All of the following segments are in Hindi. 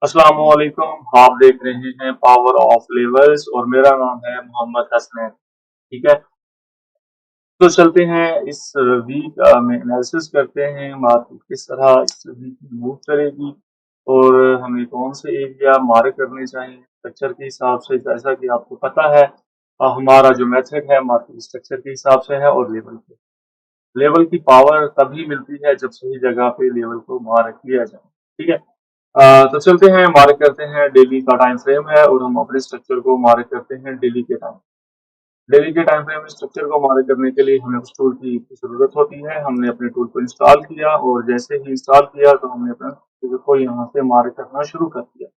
अस्सलाम वालेकुम। आप देख रहे हैं पावर ऑफ लेवल्स और मेरा नाम है मोहम्मद हसनैन। ठीक है, तो चलते हैं इस वीक में एनालिसिस करते हैं मार्केट किस तरह इस वीक मूव करेगी और हमें कौन से एरिया मार्क करने चाहिए स्ट्रक्चर के हिसाब से। जैसा कि आपको पता है हमारा जो मेथड है मार्केट स्ट्रक्चर के हिसाब से है और लेवल की पावर तभी मिलती है जब सही जगह पे लेवल को मार्क किया जाए। ठीक है, तो चलते हैं मार्क करते हैं डेली का टाइम फ्रेम है और हम अपने स्ट्रक्चर को मार्क करते हैं डेली के टाइम फ्रेम में स्ट्रक्चर को मार्क करने के लिए हमें उस टूल की जरूरत होती है। हमने अपने टूल को इंस्टॉल किया और जैसे ही इंस्टॉल किया तो हमने अपने स्ट्रक्चर को यहाँ से मार्क करना शुरू कर दिया।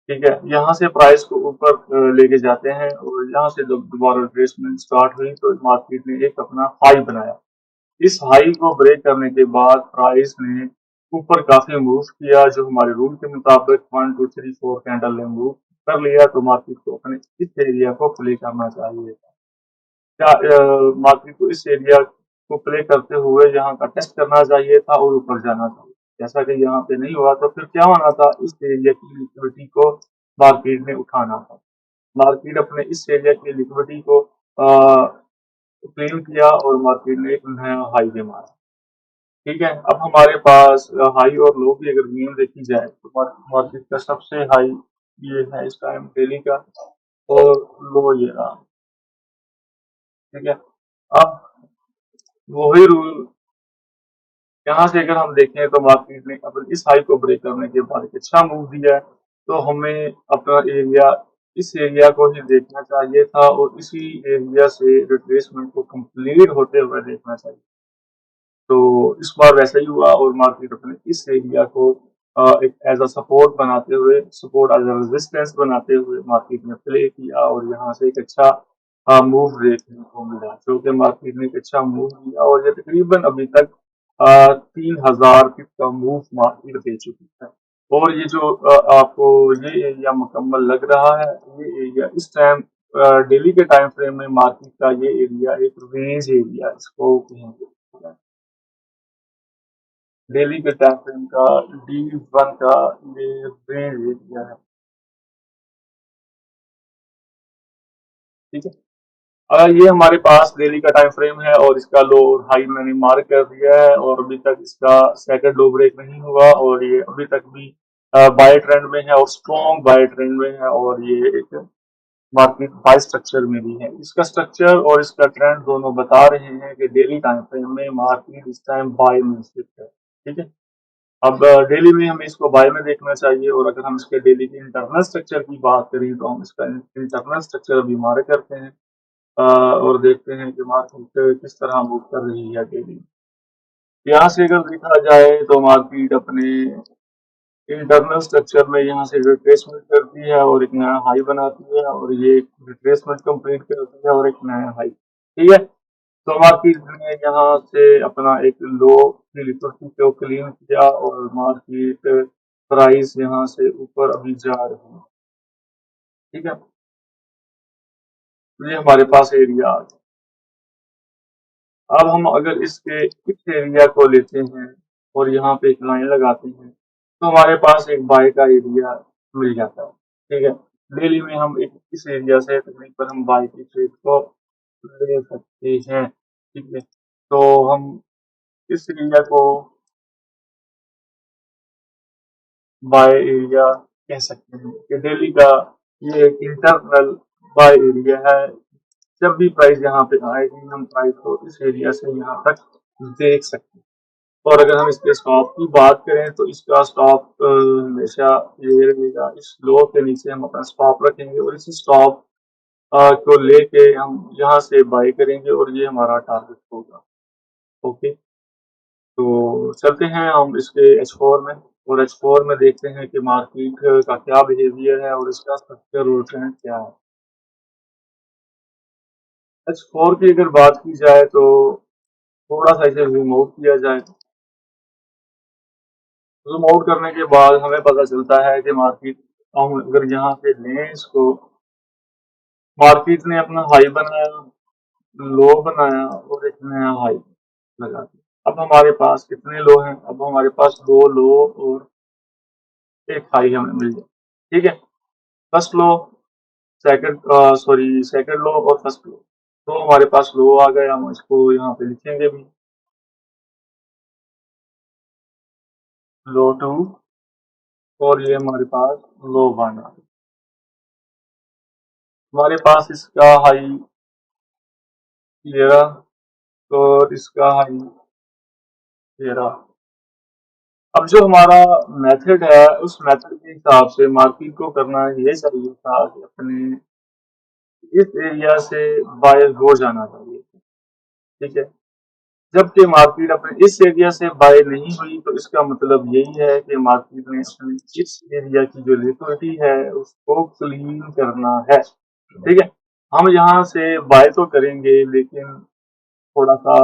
ठीक है, यहाँ से प्राइस को ऊपर लेके जाते हैं और यहाँ से जब दोबारा रिट्रेसमेंट स्टार्ट हुई तो मार्केट ने एक अपना हाई बनाया। इस हाई को ब्रेक करने के बाद प्राइस ने ऊपर काफी मूव किया। जो हमारे रूल के मुताबिक 1 2 3 4 कैंडल ने मूव कर लिया तो मार्केट को अपने इस एरिया को प्ले करना चाहिए। क्या मार्केट को इस एरिया को प्ले करते हुए यहाँ का टेस्ट करना चाहिए था और ऊपर जाना चाहिए। जैसा कि यहाँ पे नहीं हुआ तो फिर क्या होना था, इस एरिया की लिक्विडिटी को मार्केट ने उठाना था। मार्केट अपने इस एरिया की लिक्विडिटी को क्लेम किया और मार्केट ने एक नया हाई भी मारा। ठीक है, अब हमारे पास हाई और लो की अगर गेम देखी जाए तो मार्केट का सबसे हाई ये है इस टाइम डेली का और लो ये रहा। ठीक है, अब वही रूल यहाँ से अगर हम देखें तो मार्केट ने अपने इस हाई को ब्रेक करने के बाद एक अच्छा मूव दिया है। तो हमें अपना एरिया इस एरिया को ही देखना चाहिए था और इसी एरिया से रिट्रेसमेंट को कंप्लीट होते हुए देखना चाहिए। तो इस बार वैसा ही हुआ और मार्केट अपने इस एरिया को एक एज अ सपोर्ट बनाते हुए सपोर्ट एज अ रेजिस्टेंस बनाते हुए मार्केट ने प्ले किया और यहाँ से एक अच्छा मूव देखने को मिला जो कि मार्केट ने एक अच्छा मूव दिया और ये तकरीबन अभी तक 3,000 पिप का मूव मार्केट दे चुकी है। और ये जो आपको ये एरिया मुकम्मल लग रहा है, ये एरिया इस टाइम डेली के टाइम फ्रेम में मार्केट का ये एरिया एक रेंज एरिया इसको कहेंगे। डेली के टाइम फ्रेम का D1 का ये रेंज एरिया है। ठीक है, ये हमारे पास डेली का टाइम फ्रेम है और इसका लो और हाई मैंने मार्क कर दिया है और अभी तक इसका सेकंड लो ब्रेक नहीं हुआ और ये अभी तक भी बाय ट्रेंड में है और स्ट्रॉन्ग बाय ट्रेंड में है और ये एक मार्केट बाय स्ट्रक्चर में भी है। इसका स्ट्रक्चर और इसका ट्रेंड दोनों बता रहे हैं कि डेली टाइम फ्रेम में मार्केट इस टाइम बाय में स्थित है। ठीक है, अब डेली में हमें इसको बाय में देखना चाहिए और अगर हम इसके डेली के इंटरनल स्ट्रक्चर की बात करें तो हम इसका इंटरनल स्ट्रक्चर अभी मार्क करते हैं और देखते हैं कि मार्केट किस तरह मूव कर रही है डेली। यहाँ से अगर देखा जाए तो मार्केट अपने इंटरनल स्ट्रक्चर में यहाँ से रिट्रेसमेंट करती है और एक नया हाई बनाती है और ये रिट्रेसमेंट कंप्लीट करती है और एक नया हाई। ठीक है, तो मार्केट ने यहाँ से अपना एक लो की लिक्विडिटी को क्लीन किया और मार्केट प्राइस यहाँ से ऊपर अभी जा रही है। ठीक है, तो ये हमारे पास एरिया आ गया। अब हम अगर इसके इस एरिया को लेते हैं और यहाँ पे एक लाइन लगाते हैं तो हमारे पास एक बाय का एरिया मिल जाता है। ठीक है, डेली में हम एक इस एरिया से तकरीबन हम बाय की ट्रेड को ले सकते हैं। ठीक है, तो हम इस एरिया को बाय एरिया कह सकते हैं कि डेली का ये एक इंटरनल बाय एरिया है। जब भी प्राइस यहाँ पे आएगी हम प्राइस को इस एरिया से यहाँ तक देख सकते हैं। और अगर हम इसके स्टॉप की बात करें तो इसका स्टॉप हमेशा ये रहेगा, इस लो के नीचे हम अपना स्टॉप रखेंगे और इस स्टॉप को लेके हम यहाँ से बाय करेंगे और ये हमारा टारगेट होगा। ओके, तो चलते हैं हम इसके H4 में और H4 में देखते हैं कि मार्केट का क्या बिहेवियर है और इसका स्ट्रक्चर और ट्रेंड क्या है। H4 की अगर बात की जाए तो थोड़ा सा इसे जूम आउट किया जाए। जूम आउट करने के बाद हमें पता चलता है कि मार्केट हम अगर यहाँ से लें इसको, मार्केट ने अपना हाई बनाया, लो बनाया और एक नया हाई लगा दिया। अब हमारे पास कितने लो हैं? अब हमारे पास दो लो और एक हाई हमें मिल जाए। ठीक है, फर्स्ट लो, सेकंड लो और फर्स्ट लो। तो हमारे पास लो आ गया, हम इसको यहाँ पे लिखेंगे भी, लो टू, और ये हमारे पास लो वन आ गया। हमारे पास इसका हाई ये रहा, और इसका हाई ये रहा। अब जो हमारा मेथड है, उस मेथड के हिसाब से मार्केट को करना ये चाहिए था कि अपने इस एरिया से बाय हो जाना चाहिए। ठीक है, जबकि मार्केट अपने इस एरिया से बाय नहीं हुई, तो इसका मतलब यही है कि मार्केट ने अपनी इस एरिया की जो लिक्विडिटी है उसको क्लीन करना है। ठीक है, हम यहाँ से बाय तो करेंगे, लेकिन थोड़ा सा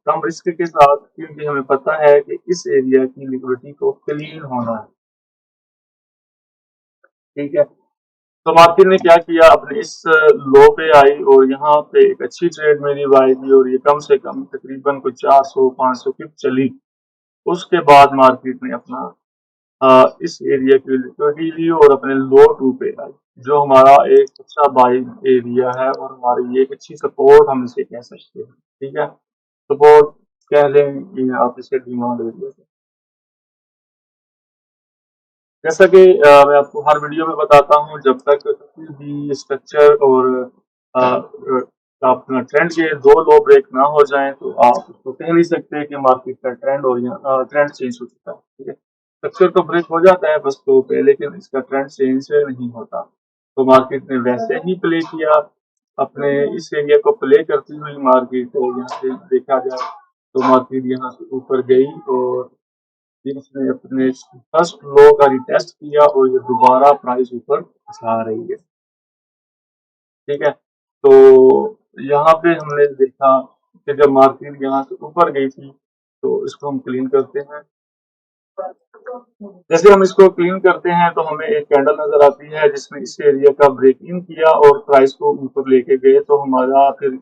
कम रिस्क के साथ, क्योंकि हमें पता है कि इस एरिया की लिक्विडिटी को क्लीन होना है। ठीक है, तो मार्केट ने क्या किया, अपने इस लो पे आई और यहाँ पे एक अच्छी ट्रेड मेरी बाय की, और ये कम से कम तकरीबन कुछ 400-500 पिप चली। उसके बाद मार्केट ने अपना इस एरिया की लिक्विडिटी ली और अपने लो टू पे आई, जो हमारा एक अच्छा बाइंग एरिया है और हमारी ये एक अच्छी सपोर्ट हम इसे कह सकते हैं। ठीक है, सपोर्ट कह लें या आप इसे डिमांड एरिया। जैसा कि मैं आपको हर वीडियो में बताता हूँ, जब तक किसी भी स्ट्रक्चर और अपना ट्रेंड के दो लो ब्रेक ना हो जाएं, तो आप उसको कह नहीं सकते कि मार्केट का ट्रेंड और ट्रेंड चेंज हो चुका है। ठीक है, स्ट्रक्चर तो ब्रेक हो जाता है बस तो पे, लेकिन इसका ट्रेंड चेंज नहीं होता। तो मार्केट ने वैसे ही प्ले किया, अपने इस एरिया को प्ले करती हुई मार्केट को यहाँ से देखा जाए तो मार्केट यहाँ से ऊपर गई, और फिर उसने अपने फर्स्ट लो का रिटेस्ट किया और ये दोबारा प्राइस ऊपर जा रही है। ठीक है, तो यहाँ पे हमने देखा कि जब मार्केट यहाँ से ऊपर गई थी, तो इसको हम क्लीन करते हैं। जैसे हम इसको क्लीन करते हैं तो हमें एक कैंडल नजर आती है जिसने इस एरिया का ब्रेक इन किया और प्राइस को ऊपर लेके गए, तो हमारा फिर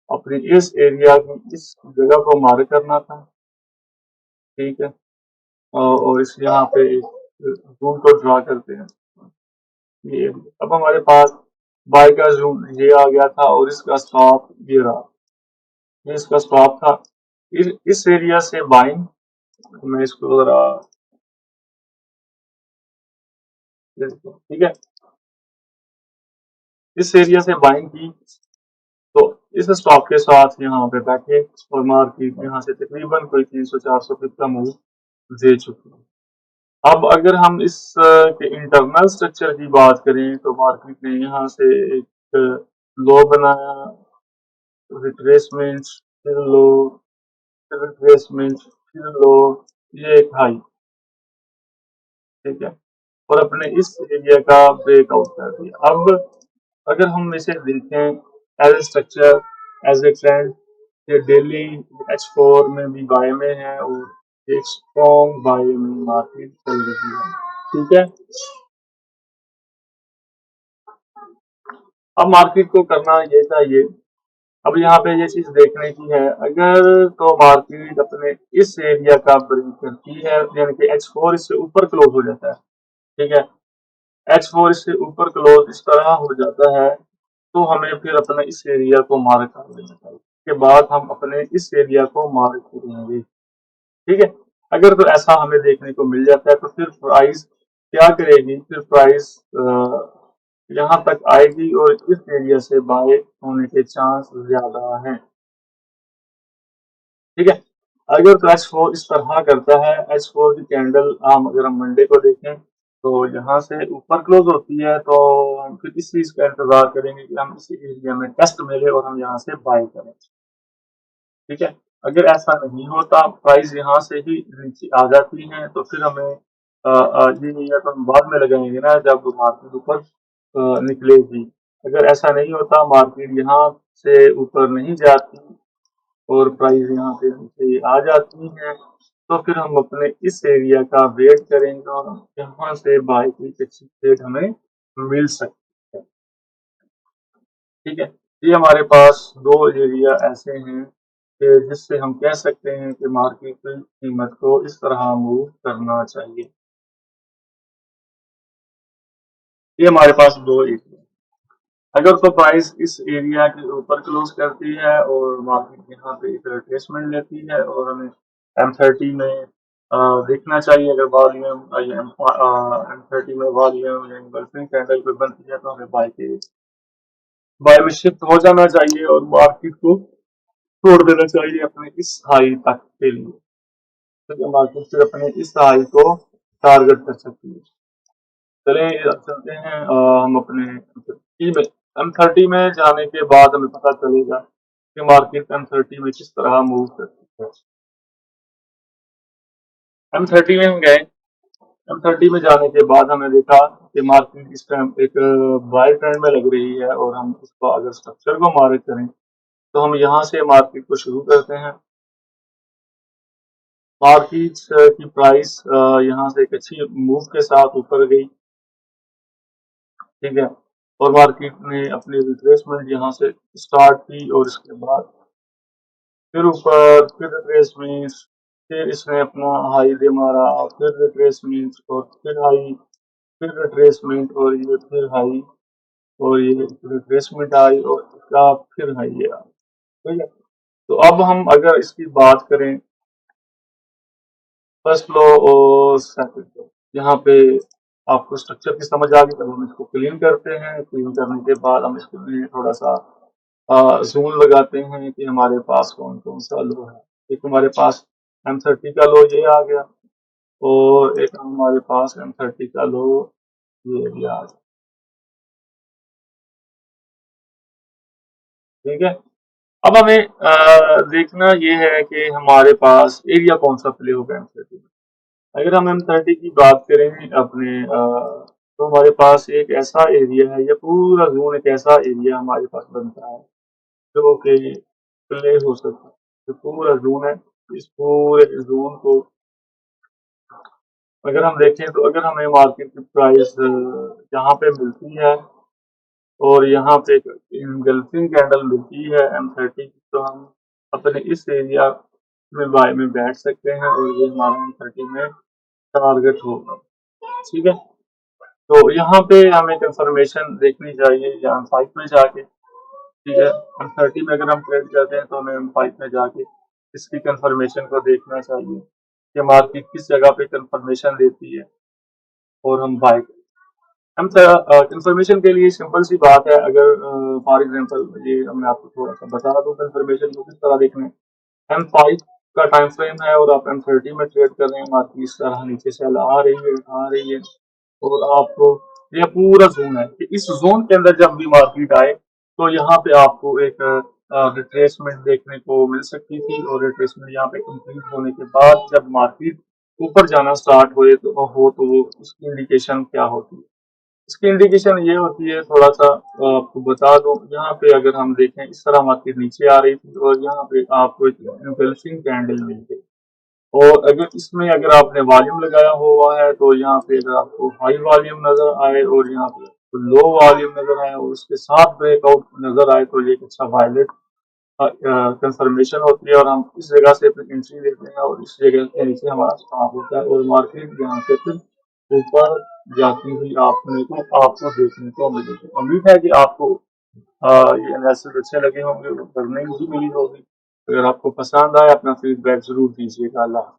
अपनी इस एरिया की इस जगह को मार्क करना था। ठीक है, और इस यहाँ पे एक रूल को ड्रा करते हैं। ये अब हमारे पास बाय का जूम ये आ गया था और इसका स्टॉप ये रहा, ये इसका स्टॉप था। इस एरिया से बाइंग, मैं इसको जरा, ठीक है, इस एरिया से बाइंग की, तो इस स्टॉप के साथ यहाँ पे बैठे और मार्केट यहाँ से तकरीबन कोई 300-400 पिप का मूव दे चुकी है। अब अगर हम इस के इंटरनल स्ट्रक्चर की बात करें, तो मार्केट ने यहाँ से एक लो बनाया, रिट्रेसमेंट, फिर लो, फिर रिट्रेसमेंट, फिर लो, ये एक हाई। ठीक है, और अपने इस एरिया का ब्रेकआउट कर दिया। अब अगर हम इसे देखें as a structure, as a trend, ये डेली H4 में भी बाय में है और एक स्ट्रॉन्ग बाय में मार्केट चल रही है। ठीक है, अब मार्केट को करना ये चाहिए, अब यहाँ पे ये चीज देखने की है, अगर तो मार्केट अपने इस एरिया का ब्रेक करती है, यानी कि H4 इससे ऊपर क्लोज हो जाता है। ठीक है, H4 इससे ऊपर क्लोज इस तरह हो जाता है, तो हमें फिर अपने इस एरिया को मार्क कर लेना चाहिए। उसके बाद हम अपने इस एरिया को मार्क करेंगे। ठीक है, अगर तो ऐसा हमें देखने को मिल जाता है, तो फिर प्राइस क्या करेगी, फिर प्राइस यहाँ तक आएगी और इस एरिया से बाय होने के चांस ज्यादा हैं। ठीक है, अगर तो H4 इस तरह करता है, H4 की कैंडल हम अगर हम मंडे को देखें तो यहाँ से ऊपर क्लोज होती है, तो हम फिर इस चीज का इंतजार करेंगे कि हम इसी एरिया में टेस्ट मिले और हम यहाँ से बाय करें। ठीक है, अगर ऐसा नहीं होता, प्राइस यहाँ से ही नीचे आ जाती है, तो फिर हमें ये एरिया तो हम बाद में लगाएंगे ना जब मार्केट ऊपर निकलेगी। अगर ऐसा नहीं होता, मार्केट यहाँ से ऊपर नहीं जाती और प्राइस यहाँ पे नीचे आ जाती है, तो फिर हम अपने इस एरिया का वेट करेंगे और यहाँ से बाय की अच्छी ट्रेड हमें मिल सकती है। ठीक है, ये हमारे पास दो एरिया ऐसे हैं कि जिससे हम कह सकते हैं कि मार्केट की कीमत को इस तरह मूव करना चाहिए। ये हमारे पास 2 एरिया। अगर तो प्राइस इस एरिया के ऊपर क्लोज करती है और मार्केट यहाँ पे एक रिट्रेसमेंट लेती है और हमें M30 में देखना चाहिए, अगर वॉल्यूम M30 में वॉल्यूम या इंगल्फिंग कैंडल पे बनती है तो हमें बाय में शिफ्ट हो जाना चाहिए और मार्केट को छोड़ देना चाहिए अपने इस हाई तक के लिए, तो मार्केट फिर अपने इस हाई को टारगेट कर सकती है। चलें अब चलते हैं हम अपने M30 में जाने के बाद हमें पता चलेगा कि मार्केट M30 में किस तरह मूव करती है। M30 में हम गए, M30 में जाने के बाद हमने देखा कि मार्केट इस टाइम एक बाय ट्रेंड में लग रही है और हम उसको अगर स्ट्रक्चर को मार्क करें तो हम यहाँ से मार्केट को शुरू करते हैं। मार्केट की प्राइस यहाँ से एक अच्छी मूव के साथ ऊपर गई, ठीक है, और मार्केट ने अपनी रिट्रेसमेंट यहाँ से स्टार्ट की और इसके बाद फिर ऊपर, फिर रिट्रेसमेंट, फिर इसने अपना हाई दे मारा, फिर रिट्रेसमेंट और फिर हाई, फिर रिट्रेसमेंट और ये फिर हाई और ये रिट्रेसमेंट आई और इसका फिर हाई है, ठीक है। तो अब हम अगर इसकी बात करें फर्स्ट लो और सेकंड लो, यहाँ पे आपको स्ट्रक्चर की समझ आ गई, तब हम इसको क्लीन करते हैं। क्लीन करने के बाद हम इसके लिए थोड़ा सा ज़ूम लगाते हैं कि हमारे पास कौन कौन सा लो है। एक हमारे पास M30 का लो ये आ गया और एक हमारे पास M30 का लो ये भी आ गया, ठीक है। अब हमें देखना ये है कि हमारे पास एरिया कौन सा प्ले होगा M30 में। अगर हम M30 की बात करें अपने तो हमारे पास एक ऐसा एरिया है, या पूरा जोन एक ऐसा एरिया हमारे पास बनता है जो कि प्ले हो सकता है। जो पूरा जोन है, इस पूरे जोन को अगर हम देखें तो अगर हमें मार्केट की प्राइस यहाँ पे मिलती है और यहाँ पे इंगल्फिंग कैंडल मिलती है M30 की, तो हम अपने इस एरिया में बाय में बैठ सकते हैं और ये हमारा M30 में टारगेट होगा, ठीक है। तो यहाँ पे हमें कंफर्मेशन देखनी चाहिए या M5 में जाके, ठीक है। M30 में अगर हम ट्रेड करते हैं तो हमें M5 में जाके इसकी कंफर्मेशन को देखना चाहिए कि मार्केट किस जगह पे कंफर्मेशन देती है और हम बाय करें। हम कंफर्मेशन के लिए सिंपल सी बात है, अगर फॉर एग्जांपल ये मैं आपको थोड़ा सा बता दूं कंफर्मेशन को किस तरह देखना है। M5 का टाइम फ्रेम है और आप M30 में ट्रेड कर रहे हैं, मार्केट इस तरह नीचे से आ रही है और आपको यह पूरा जोन है कि इस जोन के अंदर जब भी मार्केट आए तो यहाँ पे आपको एक रिट्रेसमेंट देखने को मिल सकती थी और रिट्रेसमेंट यहाँ पे कंप्लीट होने के बाद जब मार्केट ऊपर जाना स्टार्ट तो वो उसकी इंडिकेशन क्या होती है। इसकी इंडिकेशन ये होती है, थोड़ा सा आपको बता दूं, यहाँ पे अगर हम देखें इस तरह मार्केट नीचे आ रही थी और यहाँ पे आपको एक एंगल्फिंग कैंडल मिल गई और अगर इसमें अगर आपने वॉल्यूम लगाया हुआ है तो यहाँ पे अगर आपको हाई वॉल्यूम नजर आए और यहाँ पे लो वॉल्यूम नजर आए और उसके साथ ब्रेकआउट नजर आए तो ये एक अच्छा वायलेट कंफर्मेशन होती है और हम इस जगह से फिर एंट्री लेते हैं और इस जगह के नीचे हमारा स्टॉप होता है और मार्केट यहाँ से फिर ऊपर जाती हुई आपको देखने को मिलेगी। उम्मीद है कि आपको ये एनालिसिस अच्छे लगे होंगे और करने भी मिली होगी। अगर आपको पसंद आए अपना फीडबैक जरूर दीजिएगा। अल्लाह।